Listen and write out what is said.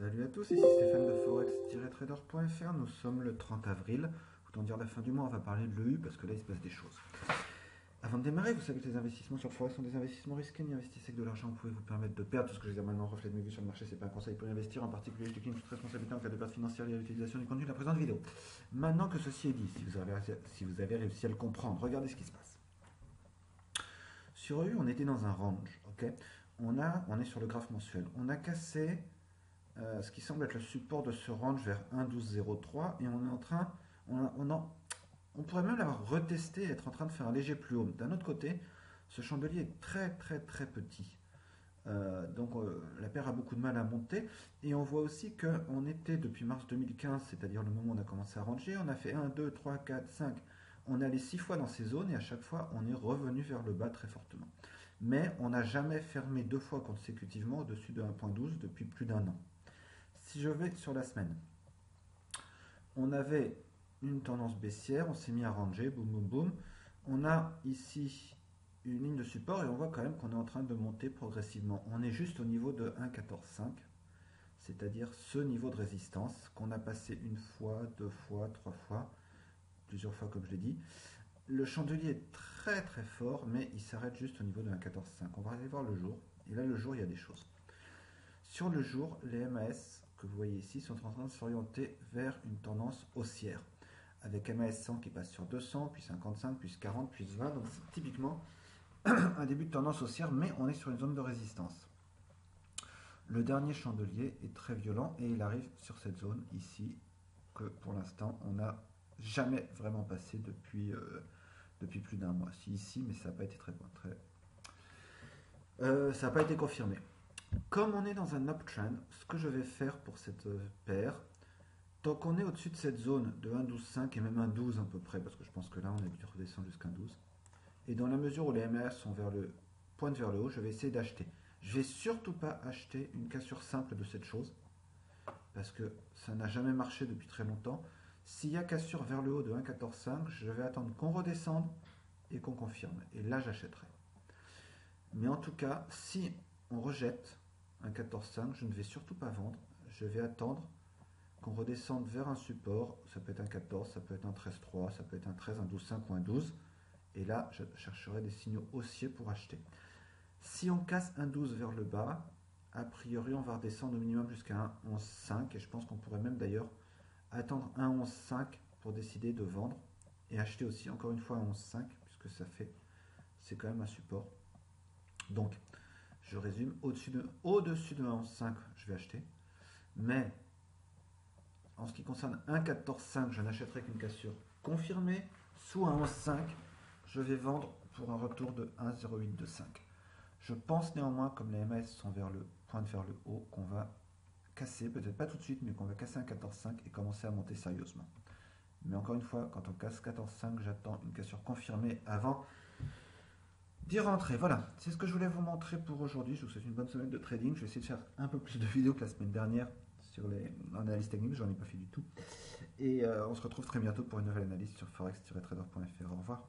Salut à tous, ici Stéphane de Forex-Trader.fr. Nous sommes le 30 avril. Autant dire la fin du mois, on va parler de l'EU parce que là il se passe des choses. Avant de démarrer, vous savez que les investissements sur le Forex sont des investissements risqués. N'y investissez que de l'argent, vous pouvez vous permettre de perdre. Tout ce que je dis maintenant reflète mes vues sur le marché, c'est pas un conseil pour y investir. En particulier, je décline toute responsabilité en cas de perte financière liée à l'utilisation du contenu de la présente vidéo. Maintenant que ceci est dit, si vous avez réussi à le comprendre, regardez ce qui se passe. Sur EU, on était dans un range, ok. On est sur le graphe mensuel. On a cassé ce qui semble être le support de ce range vers 1,1203 et on est en train, on pourrait même l'avoir retesté et être en train de faire un léger plus haut. D'un autre côté, ce chandelier est très petit. La paire a beaucoup de mal à monter et on voit aussi qu'on était depuis mars 2015, c'est-à-dire le moment où on a commencé à ranger, on a fait 1, 2, 3, 4, 5, on est allé 6 fois dans ces zones et à chaque fois on est revenu vers le bas très fortement. Mais on n'a jamais fermé 2 fois consécutivement au-dessus de 1,12 depuis plus d'un an. Si je vais sur la semaine, on avait une tendance baissière, on s'est mis à ranger, boum boum boum. On a ici une ligne de support et on voit quand même qu'on est en train de monter progressivement. On est juste au niveau de 1,14,5, c'est-à-dire ce niveau de résistance qu'on a passé une fois, 2 fois, 3 fois, plusieurs fois comme je l'ai dit. Le chandelier est très fort, mais il s'arrête juste au niveau de 1,14,5. On va aller voir le jour, et là le jour il y a des choses. Sur le jour, les MAS que vous voyez ici sont en train de s'orienter vers une tendance haussière, avec MAS 100 qui passe sur 200, puis 55, puis 40, puis 20, donc c'est typiquement un début de tendance haussière, mais on est sur une zone de résistance. Le dernier chandelier est très violent et il arrive sur cette zone ici, que pour l'instant on n'a jamais vraiment passé depuis plus d'un mois. Si ici, mais ça n'a pas été ça n'a pas été confirmé. Comme on est dans un uptrend, ce que je vais faire pour cette paire, tant qu'on est au-dessus de cette zone de 1,12,5 et même 1,12 à peu près, parce que je pense que là on a dû redescendre jusqu'à 1,12, et dans la mesure où les MAS sont pointent vers le haut, je vais essayer d'acheter. Je vais surtout pas acheter une cassure simple de cette chose, parce que ça n'a jamais marché depuis très longtemps. S'il y a cassure vers le haut de 1,14,5, je vais attendre qu'on redescende et qu'on confirme, et là j'achèterai. Mais en tout cas, si on rejette un 14,5, je ne vais surtout pas vendre. Je vais attendre qu'on redescende vers un support. Ça peut être un 14, ça peut être un 13,3, ça peut être un 13, un 12,5 ou un 12. Et là, je chercherai des signaux haussiers pour acheter. Si on casse un 12 vers le bas, a priori, on va redescendre au minimum jusqu'à un 11,5. Et je pense qu'on pourrait même d'ailleurs attendre un 11,5 pour décider de vendre et acheter aussi, encore une fois, un 11,5, puisque c'est quand même un support. Donc, je résume, au-dessus de 1,11,5, je vais acheter. Mais, en ce qui concerne 1,14,5, je n'achèterai qu'une cassure confirmée. Sous 1,11,5, je vais vendre pour un retour de 1,0825. Je pense néanmoins, comme les MS pointent vers le haut, qu'on va casser, peut-être pas tout de suite, mais qu'on va casser un 14,5 et commencer à monter sérieusement. Mais encore une fois, quand on casse 14,5, j'attends une cassure confirmée avant d'y rentrer. Voilà, c'est ce que je voulais vous montrer pour aujourd'hui. Je vous souhaite une bonne semaine de trading. Je vais essayer de faire un peu plus de vidéos que la semaine dernière sur les analyses techniques. J'en ai pas fait du tout. Et on se retrouve très bientôt pour une nouvelle analyse sur forex-trader.fr. Au revoir.